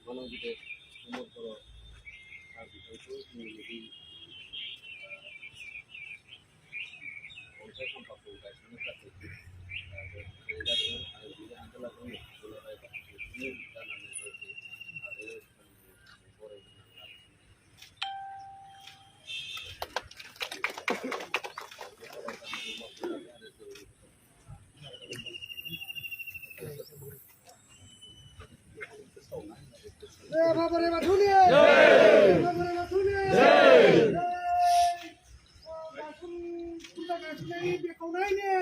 Manav umur kalau habis itu menjadi konsep sampah bungkus ini satu sehingga dengan ada juga adalah ini mulai ini karena seperti ada goreng Bapak Dewa Dunia. Bapak Dewa Dunia. Kita kasih ini di kaunannya.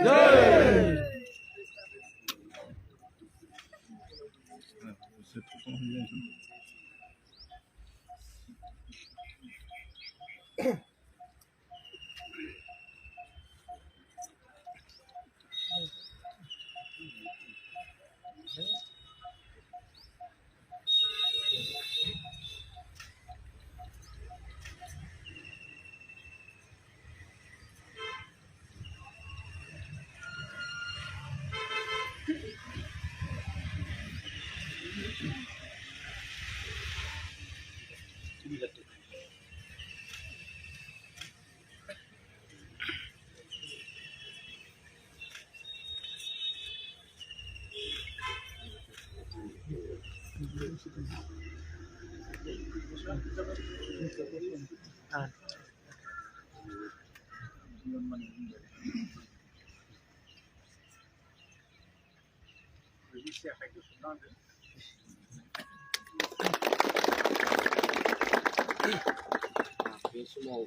semua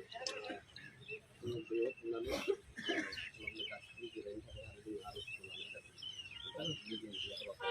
beliau sebenarnya komunikasi kirain pada hari ini harus sebenarnya kita bikin dia waktu